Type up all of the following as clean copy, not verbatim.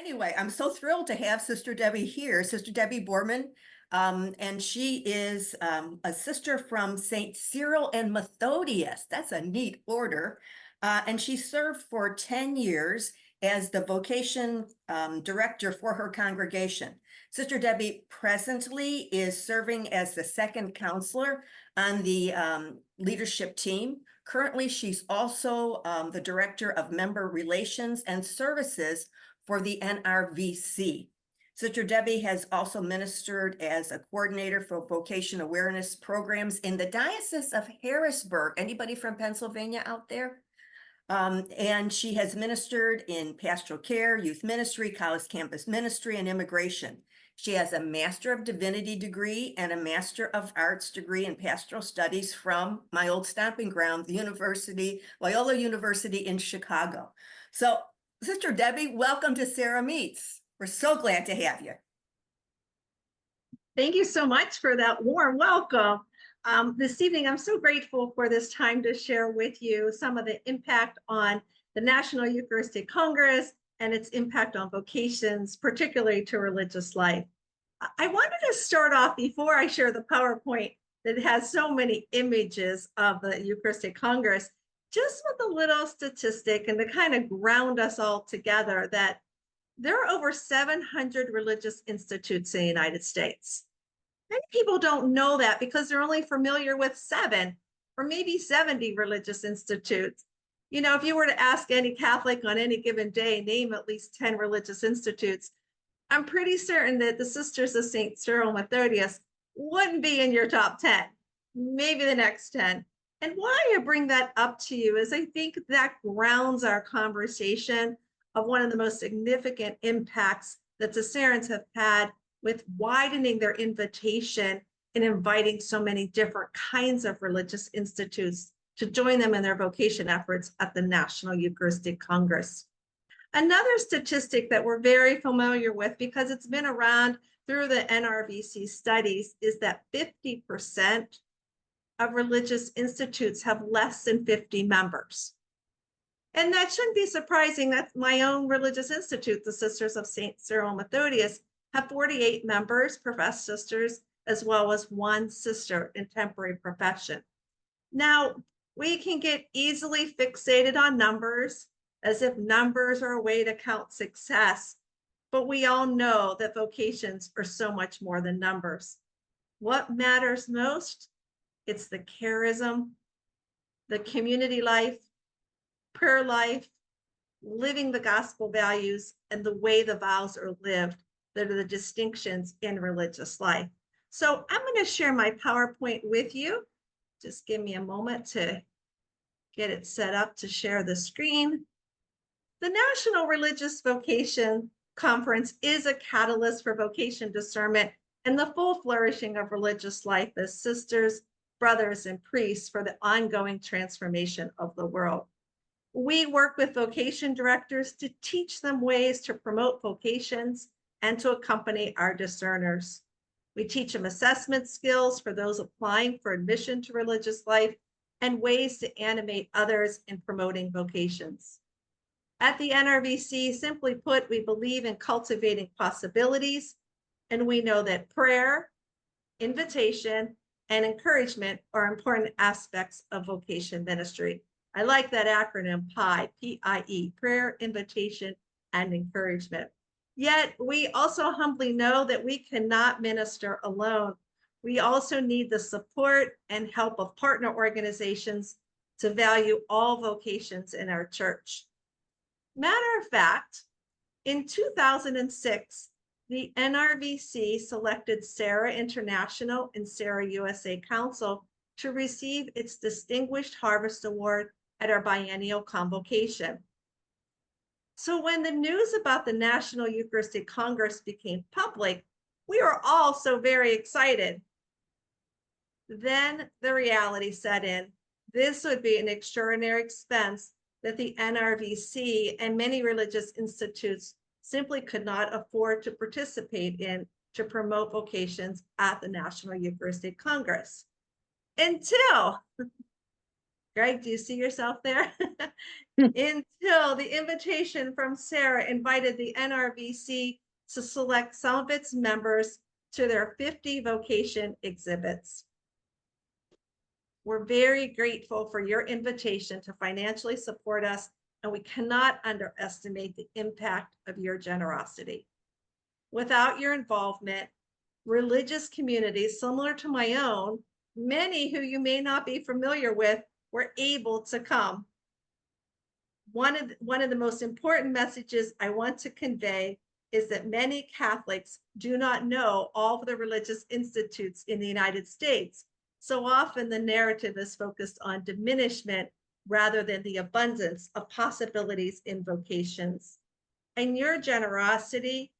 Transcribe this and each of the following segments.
Anyway, I'm so thrilled to have Sister Debbie here, Sister Debbie Borneman. And she is a sister from St. Cyril and Methodius. That's a neat order. And she served for 10 years as the vocation director for her congregation. Sister Debbie presently is serving as the second counselor on the leadership team. Currently, she's also the director of member relations and services for the NRVC. Sister Debbie has also ministered as a coordinator for vocation awareness programs in the Diocese of Harrisburg. Anybody from Pennsylvania out there? And she has ministered in pastoral care, youth ministry, college campus ministry, and immigration. She has a Master of Divinity degree and a Master of Arts degree in pastoral studies from my old stomping ground, the University, Loyola University in Chicago. So, Sister Debbie, welcome to Serra Meets. We're so glad to have you. Thank you so much for that warm welcome. This evening, I'm so grateful for this time to share with you some of the impact on the National Eucharistic Congress and its impact on vocations, particularly to religious life. I wanted to start off before I share the PowerPoint that has so many images of the Eucharistic Congress, just with a little statistic and to kind of ground us all together that there are over 700 religious institutes in the United States. Many people don't know that because they're only familiar with 7 or maybe 70 religious institutes. You know, if you were to ask any Catholic on any given day, name at least 10 religious institutes, I'm pretty certain that the Sisters of St. Cyril and Methodius wouldn't be in your top 10, maybe the next 10. And why I bring that up to you is I think that grounds our conversation of one of the most significant impacts that the Serrans have had with widening their invitation and inviting so many different kinds of religious institutes to join them in their vocation efforts at the National Eucharistic Congress. Another statistic that we're very familiar with because it's been around through the NRVC studies is that 50% of religious institutes have less than 50 members. And that shouldn't be surprising. That's my own religious institute, the Sisters of St. Cyril and Methodius, have 48 members, professed sisters, as well as 1 sister in temporary profession. Now, we can get easily fixated on numbers as if numbers are a way to count success, but we all know that vocations are so much more than numbers. What matters most? It's the charism, the community life, prayer life, living the gospel values, and the way the vows are lived that are the distinctions in religious life. So I'm going to share my PowerPoint with you. Just give me a moment to get it set up to share the screen. The National Religious Vocation Conference is a catalyst for vocation discernment and the full flourishing of religious life as sisters, brothers, and priests for the ongoing transformation of the world. We work with vocation directors to teach them ways to promote vocations and to accompany our discerners. We teach them assessment skills for those applying for admission to religious life and ways to animate others in promoting vocations. At the NRVC, simply put, we believe in cultivating possibilities, and we know that prayer, invitation, and encouragement are important aspects of vocation ministry. I like that acronym PIE, P-I-E, prayer, invitation, and encouragement. Yet we also humbly know that we cannot minister alone. We also need the support and help of partner organizations to value all vocations in our church. Matter of fact, in 2006, the NRVC selected Serra International and Serra USA Council to receive its Distinguished Harvest Award at our biennial convocation. So when the news about the National Eucharistic Congress became public, we were all so very excited. Then the reality set in. This would be an extraordinary expense that the NRVC and many religious institutes simply could not afford to participate in to promote vocations at the National Eucharistic Congress. Until Greg, do you see yourself there? Until the invitation from Serra invited the NRVC to select some of its members to their 50 vocation exhibits. We're very grateful for your invitation to financially support us, and we cannot underestimate the impact of your generosity. Without your involvement, religious communities similar to my own, many who you may not be familiar with, were able to come. One of the most important messages I want to convey is that many Catholics do not know all of the religious institutes in the United States. So often the narrative is focused on diminishment rather than the abundance of possibilities in vocations. And your generosity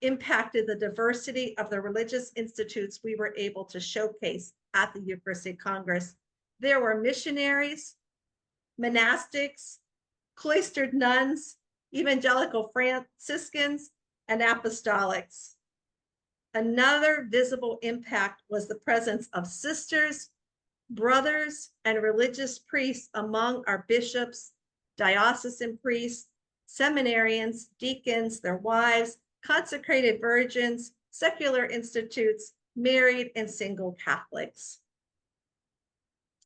impacted the diversity of the religious institutes we were able to showcase at the Eucharistic Congress. There were missionaries, monastics, cloistered nuns, evangelical Franciscans, and apostolics. Another visible impact was the presence of sisters, brothers, and religious priests among our bishops, diocesan priests, seminarians, deacons, their wives, consecrated virgins, secular institutes, married and single Catholics.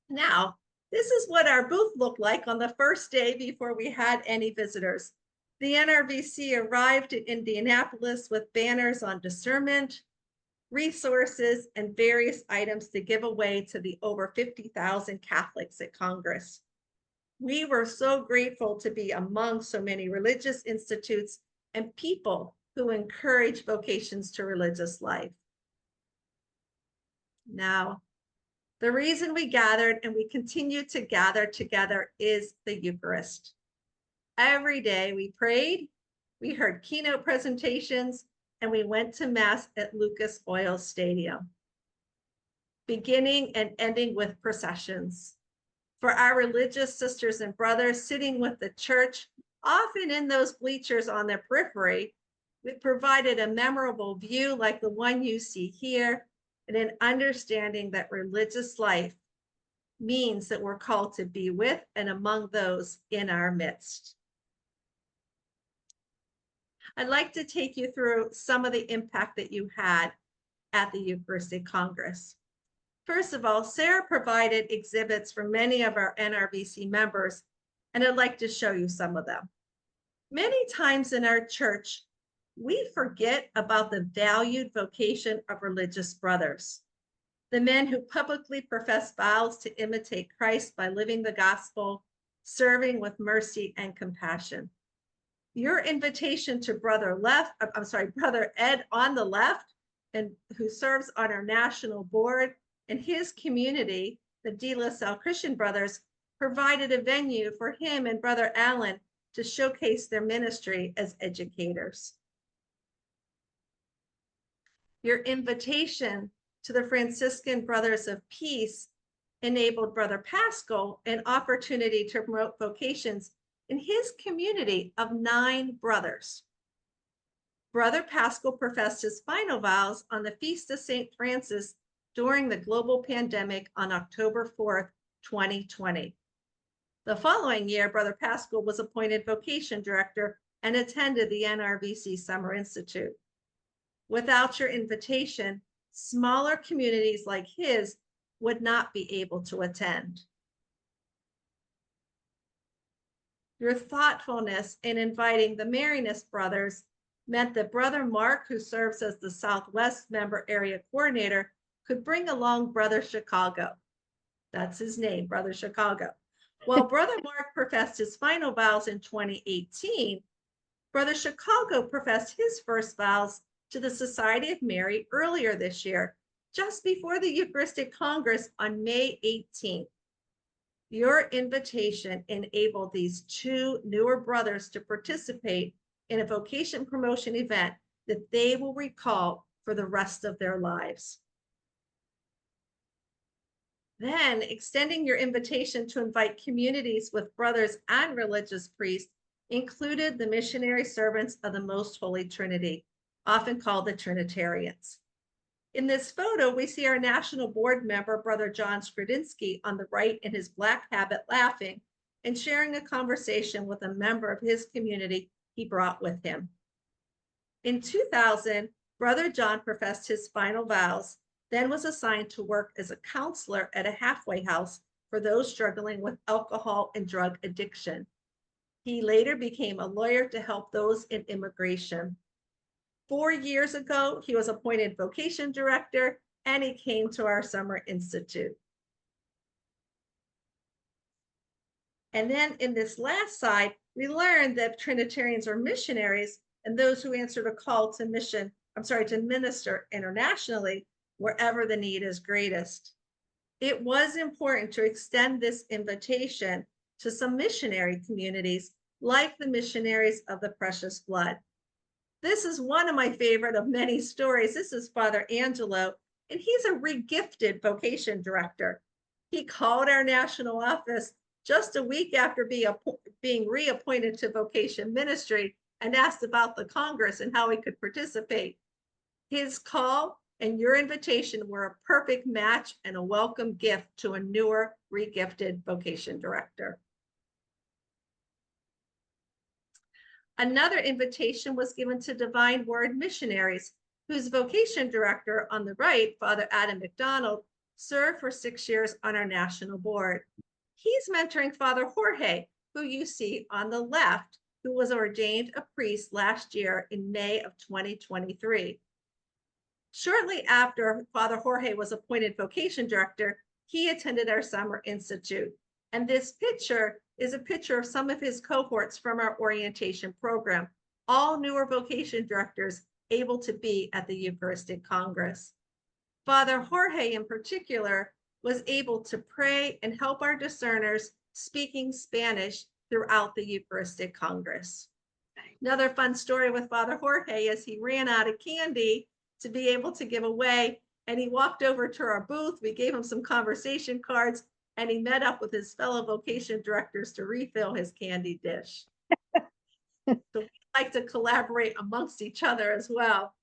Now, this is what our booth looked like on the first day before we had any visitors. The NRVC arrived in Indianapolis with banners on discernment, resources, and various items to give away to the over 50,000 Catholics at Congress. We were so grateful to be among so many religious institutes and people who encourage vocations to religious life. Now, the reason we gathered and we continue to gather together is the Eucharist. Every day we prayed, we heard keynote presentations, and we went to Mass at Lucas Oil Stadium, beginning and ending with processions. For our religious sisters and brothers sitting with the church, often in those bleachers on their periphery, we provided a memorable view like the one you see here, and an understanding that religious life means that we're called to be with and among those in our midst. I'd like to take you through some of the impact that you had at the Eucharistic Congress. First of all, Serra provided exhibits for many of our NRVC members, and I'd like to show you some of them. Many times in our church, we forget about the valued vocation of religious brothers, the men who publicly profess vows to imitate Christ by living the gospel, serving with mercy and compassion. Your invitation to Brother Ed on the left, and who serves on our national board, and his community, the De La Salle Christian Brothers, provided a venue for him and Brother Allen to showcase their ministry as educators. Your invitation to the Franciscan Brothers of Peace enabled Brother Pascal an opportunity to promote vocations in his community of 9 brothers. Brother Pascal professed his final vows on the Feast of St. Francis during the global pandemic on October 4th, 2020. The following year, Brother Pascal was appointed vocation director and attended the NRVC Summer Institute. Without your invitation, smaller communities like his would not be able to attend. Your thoughtfulness in inviting the Marinus brothers meant that Brother Mark, who serves as the Southwest Member Area Coordinator, could bring along Brother Chicago. That's his name, Brother Chicago. While Brother Mark professed his final vows in 2018, Brother Chicago professed his first vows to the Society of Mary earlier this year, just before the Eucharistic Congress on May 18th. Your invitation enabled these 2 newer brothers to participate in a vocation promotion event that they will recall for the rest of their lives. Then, extending your invitation to invite communities with brothers and religious priests included the missionary servants of the Most Holy Trinity, often called the Trinitarians. In this photo, we see our national board member, Brother John Skredinsky, on the right in his black habit laughing and sharing a conversation with a member of his community he brought with him. In 2000, Brother John professed his final vows, then was assigned to work as a counselor at a halfway house for those struggling with alcohol and drug addiction. He later became a lawyer to help those in immigration. 4 years ago, he was appointed vocation director and he came to our summer institute. And then in this last slide, we learned that Trinitarians are missionaries and those who answered a call to to minister internationally wherever the need is greatest. It was important to extend this invitation to some missionary communities like the missionaries of the Precious Blood. This is one of my favorite of many stories. This is Father Angelo, and he's a regifted vocation director. He called our national office just a week after being reappointed to vocation ministry and asked about the Congress and how he could participate. His call and your invitation were a perfect match and a welcome gift to a newer regifted vocation director. Another invitation was given to Divine Word missionaries, whose vocation director on the right, Father Adam McDonald, served for 6 years on our national board. He's mentoring Father Jorge, who you see on the left, who was ordained a priest last year in May of 2023. Shortly after Father Jorge was appointed vocation director, he attended our summer institute. And this picture is a picture of some of his cohorts from our orientation program, all newer vocation directors able to be at the Eucharistic Congress. Father Jorge in particular was able to pray and help our discerners speaking Spanish throughout the Eucharistic Congress. Another fun story with Father Jorge is he ran out of candy to be able to give away, and he walked over to our booth. We gave him some conversation cards, and he met up with his fellow vocation directors to refill his candy dish. So we like to collaborate amongst each other as well.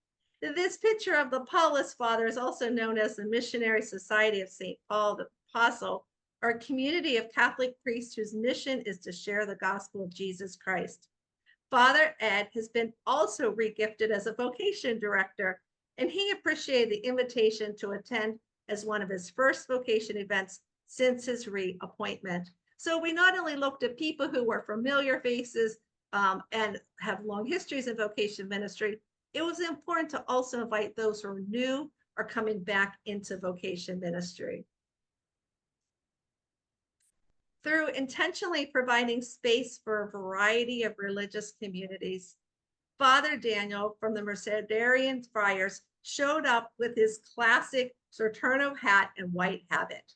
This picture of the Paulist Fathers, also known as the Missionary Society of St. Paul the Apostle, are a community of Catholic priests whose mission is to share the gospel of Jesus Christ. Father Ed has been also regifted as a vocation director, and he appreciated the invitation to attend as one of his first vocation events since his reappointment. So we not only looked at people who were familiar faces and have long histories in vocation ministry, it was important to also invite those who are new or coming back into vocation ministry. Through intentionally providing space for a variety of religious communities, Father Daniel from the Mercedarian Friars showed up with his classic Saturno hat and white habit.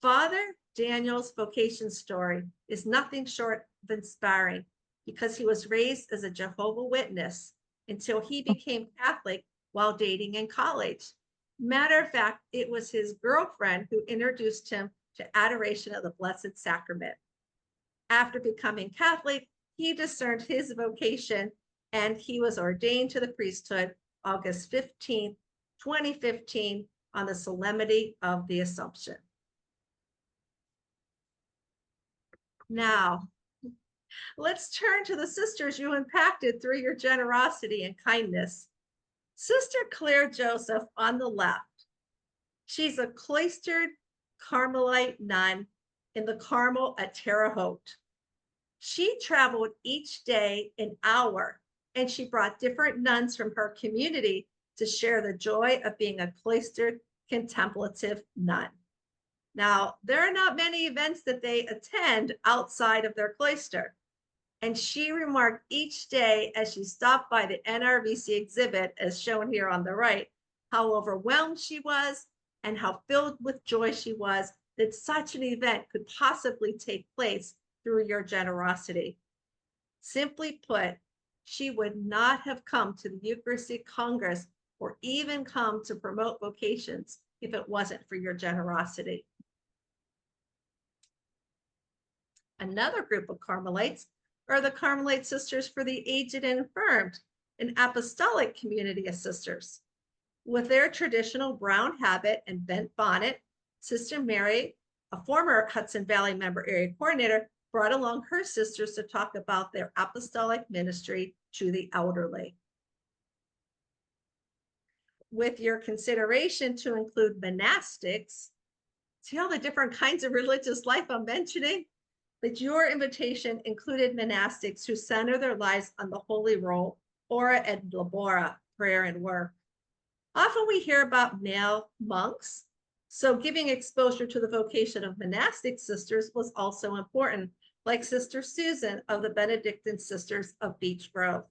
Father Daniel's vocation story is nothing short of inspiring because he was raised as a Jehovah's Witness until he became Catholic while dating in college. Matter of fact, it was his girlfriend who introduced him to adoration of the Blessed Sacrament. After becoming Catholic, he discerned his vocation and he was ordained to the priesthood August 15, 2015, on the Solemnity of the Assumption. Now, let's turn to the sisters you impacted through your generosity and kindness. Sister Claire Joseph on the left. She's a cloistered Carmelite nun in the Carmel at Terre Haute. She traveled each day an hour, and she brought different nuns from her community to share the joy of being a cloistered contemplative nun. Now, there are not many events that they attend outside of their cloister. And she remarked each day as she stopped by the NRVC exhibit, as shown here on the right, how overwhelmed she was and how filled with joy she was that such an event could possibly take place through your generosity. Simply put, she would not have come to the Eucharistic Congress or even come to promote vocations if it wasn't for your generosity. Another group of Carmelites are the Carmelite Sisters for the Aged and Infirmed, an apostolic community of sisters. With their traditional brown habit and bent bonnet, Sister Mary, a former Hudson Valley member area coordinator, brought along her sisters to talk about their apostolic ministry to the elderly. With your consideration to include monastics, see all the different kinds of religious life I'm mentioning? That your invitation included monastics who center their lives on the holy role, ora et labora, prayer and work. Often we hear about male monks, so giving exposure to the vocation of monastic sisters was also important, like Sister Susan of the Benedictine Sisters of Beech Grove.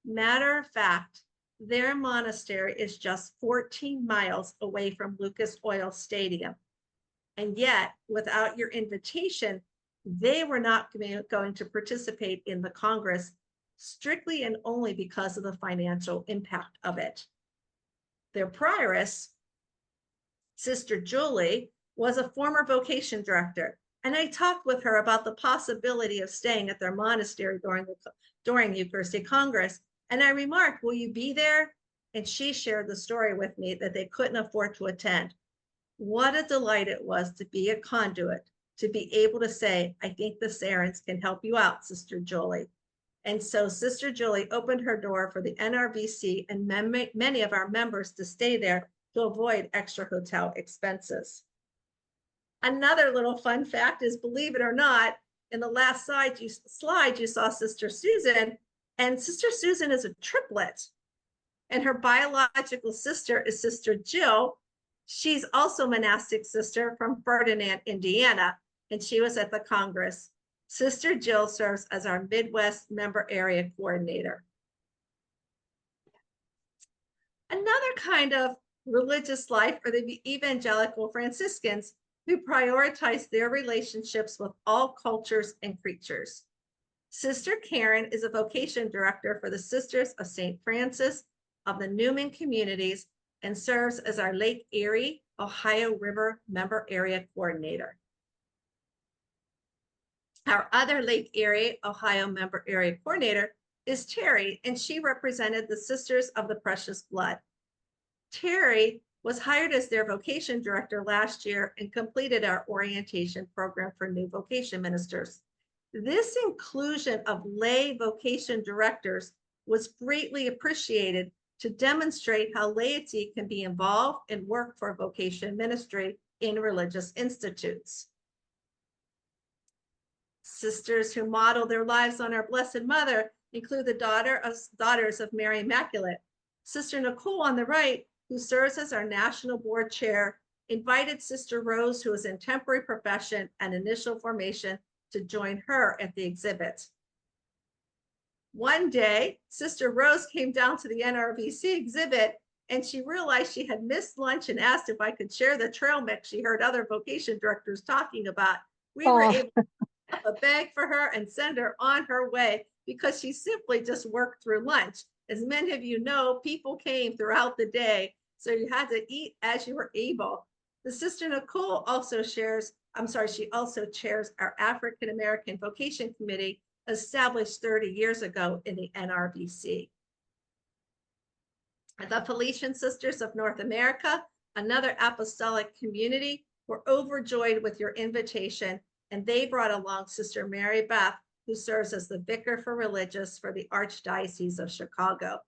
Matter of fact, their monastery is just 14 miles away from Lucas Oil Stadium. And yet, without your invitation, they were not going to participate in the Congress strictly and only because of the financial impact of it. Their prioress, Sister Julie, was a former vocation director, and I talked with her about the possibility of staying at their monastery during Eucharistic Congress. And I remarked, will you be there? And she shared the story with me that they couldn't afford to attend. What a delight it was to be a conduit, to be able to say, I think the Serrans can help you out, Sister Julie. And so Sister Julie opened her door for the NRVC and many of our members to stay there to avoid extra hotel expenses. Another little fun fact is, believe it or not, in the last slide you saw Sister Susan, and Sister Susan is a triplet. And her biological sister is Sister Jill. She's also a monastic sister from Ferdinand, Indiana, and she was at the Congress. Sister Jill serves as our Midwest member area coordinator. Another kind of religious life are the evangelical Franciscans, who prioritize their relationships with all cultures and creatures. Sister Karen is a vocation director for the Sisters of St. Francis of the Newman communities and serves as our Lake Erie, Ohio River member area coordinator. Our other Lake Erie, Ohio member area coordinator is Terry, and she represented the Sisters of the Precious Blood. Terry was hired as their vocation director last year and completed our orientation program for new vocation ministers. This inclusion of lay vocation directors was greatly appreciated to demonstrate how laity can be involved and work for vocation ministry in religious institutes. Sisters who model their lives on our Blessed Mother include the Daughters of Mary Immaculate. Sister Nicole on the right, who serves as our national board chair, invited Sister Rose, who is in temporary profession and initial formation, to join her at the exhibit. One day, Sister Rose came down to the NRVC exhibit and she realized she had missed lunch and asked if I could share the trail mix she heard other vocation directors talking about. We were able to have a bag for her and send her on her way because she simply just worked through lunch. As many of you know, people came throughout the day, so you had to eat as you were able. The Sister Nicole also chairs our African American Vocation Committee, established 30 years ago in the NRVC. The Felician Sisters of North America, another apostolic community, were overjoyed with your invitation, and they brought along Sister Mary Beth, who serves as the Vicar for Religious for the Archdiocese of Chicago.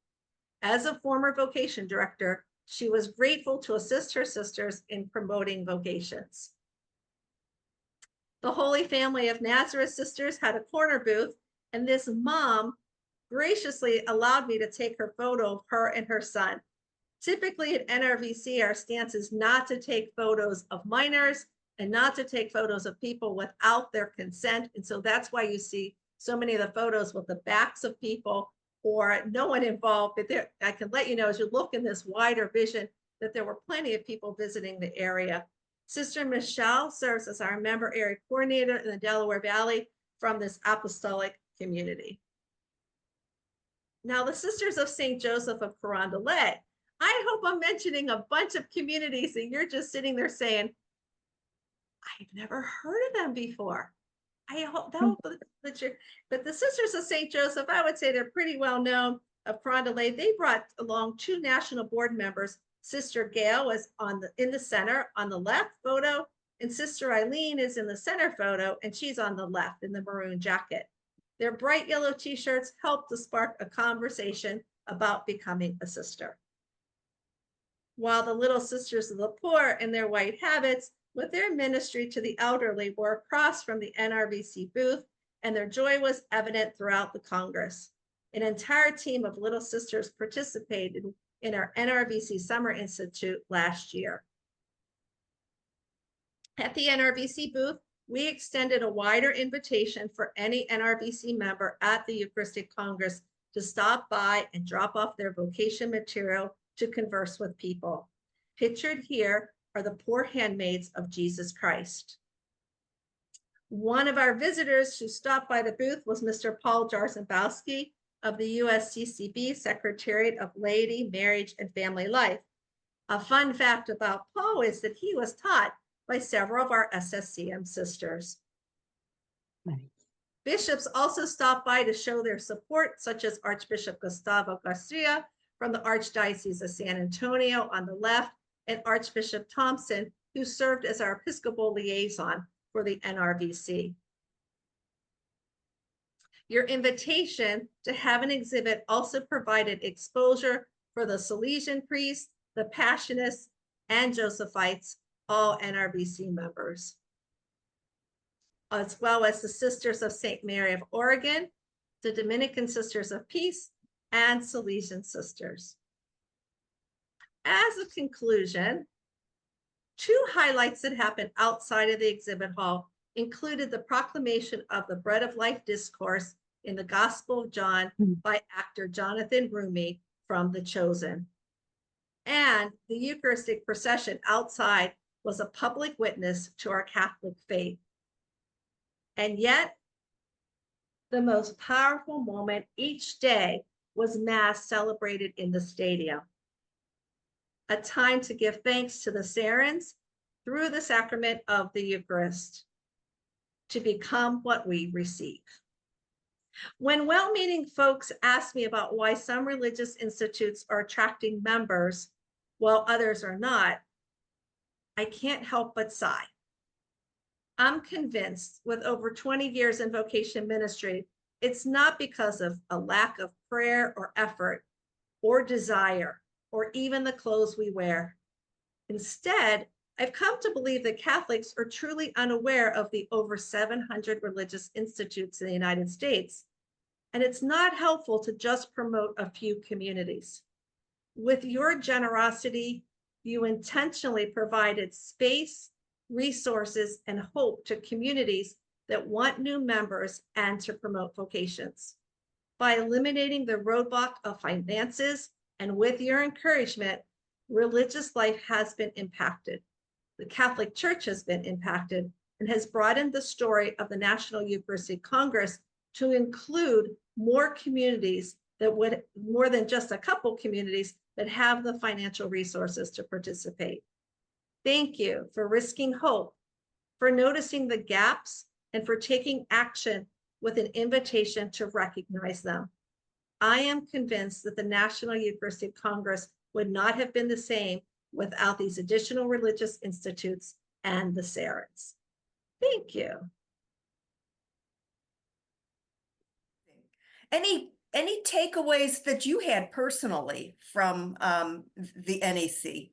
As a former vocation director, she was grateful to assist her sisters in promoting vocations. The Holy Family of Nazareth Sisters had a corner booth, and this mom graciously allowed me to take her photo of her and her son. Typically at NRVC, our stance is not to take photos of minors and not to take photos of people without their consent. And so that's why you see so many of the photos with the backs of people or no one involved. But there, I can let you know, as you look in this wider vision, that there were plenty of people visiting the area. Sister Michelle serves as our member area coordinator in the Delaware Valley from this apostolic community. Now, the Sisters of St. Joseph of Carondelet. I hope I'm mentioning a bunch of communities that you're just sitting there saying, I've never heard of them before. I hope that, but the Sisters of St. Joseph, I would say they're pretty well known. of Fond du Lac, they brought along 2 national board members. Sister Gail was in the center on the left photo, and Sister Eileen is in the center photo, and she's on the left in the maroon jacket. Their bright yellow t-shirts helped to spark a conversation about becoming a sister. While the Little Sisters of the Poor in their white habits with their ministry to the elderly were across from the NRVC booth, and their joy was evident throughout the Congress. An entire team of Little Sisters participated in our NRVC Summer Institute last year. At the NRVC booth, we extended a wider invitation for any NRVC member at the Eucharistic Congress to stop by and drop off their vocation material to converse with people. Pictured here are the poor handmaids of Jesus Christ. One of our visitors who stopped by the booth was Mr. Paul Jarzembowski of the USCCB Secretariat of Laity, Marriage, and Family Life. A fun fact about Paul is that he was taught by several of our SSCM sisters. Nice. Bishops also stopped by to show their support, such as Archbishop Gustavo Garcia from the Archdiocese of San Antonio on the left, and Archbishop Thompson, who served as our Episcopal liaison for the NRVC. Your invitation to have an exhibit also provided exposure for the Salesian priests, the Passionists, and Josephites, all NRVC members, as well as the Sisters of St. Mary of Oregon, the Dominican Sisters of Peace, and Salesian Sisters. As a conclusion, 2 highlights that happened outside of the exhibit hall included the proclamation of the Bread of Life discourse in the Gospel of John by actor Jonathan Rumi from The Chosen. And the Eucharistic procession outside was a public witness to our Catholic faith. And yet, the most powerful moment each day was Mass celebrated in the stadium. A time to give thanks to the Serrans through the sacrament of the Eucharist to become what we receive. When well-meaning folks ask me about why some religious institutes are attracting members while others are not, I can't help but sigh. I'm convinced with over 20 years in vocation ministry, it's not because of a lack of prayer or effort or desire or even the clothes we wear. Instead, I've come to believe that Catholics are truly unaware of the over 700 religious institutes in the United States. And it's not helpful to just promote a few communities. With your generosity, you intentionally provided space, resources, and hope to communities that want new members and to promote vocations. By eliminating the roadblock of finances and with your encouragement, religious life has been impacted. The Catholic Church has been impacted and has broadened the story of the National Eucharistic Congress to include more communities that would, more than just a couple communities that have the financial resources to participate. Thank you for risking hope, for noticing the gaps, and for taking action with an invitation to recognize them. I am convinced that the National Eucharistic Congress would not have been the same without these additional religious institutes and the Serrans. Thank you. Any takeaways that you had personally from the NEC?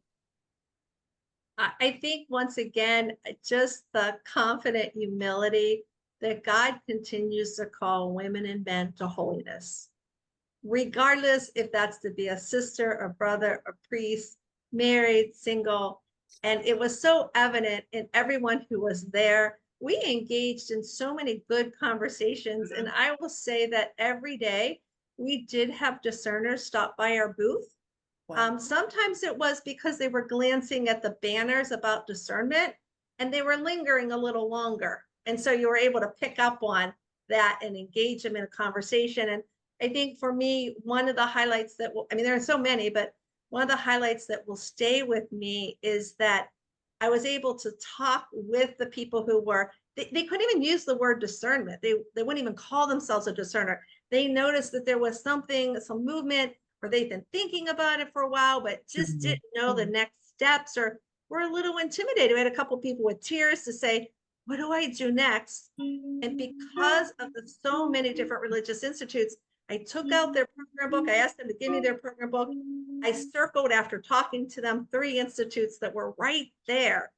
I think once again, just the confident humility that God continues to call women and men to holiness, regardless if that's to be a sister, a brother, a priest, married, single. And it was so evident in everyone who was there. We engaged in so many good conversations. And I will say that every day we did have discerners stop by our booth. Wow. Sometimes it was because they were glancing at the banners about discernment and they were lingering a little longer. And so you were able to pick up on that and engage them in a conversation. And I think for me, one of the highlights that will, I mean, there are so many, but one of the highlights that will stay with me is that I was able to talk with the people who were, they couldn't even use the word discernment. They wouldn't even call themselves a discerner. They noticed that there was something, some movement, or they've been thinking about it for a while, but just didn't know the next steps, or were a little intimidated. We had a couple people with tears to say, what do I do next? And because of the so many different religious institutes, I took out their program book. I asked them to give me their program book. I circled, after talking to them, 3 institutes that were right there.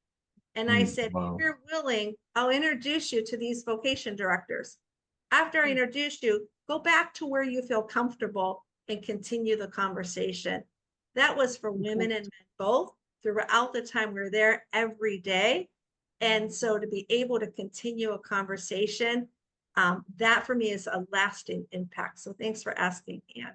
And I said, if you're willing, I'll introduce you to these vocation directors. After I introduce you, go back to where you feel comfortable and continue the conversation. That was for women and men both throughout the time we were there every day. And so to be able to continue a conversation, that for me is a lasting impact. So thanks for asking, Anne.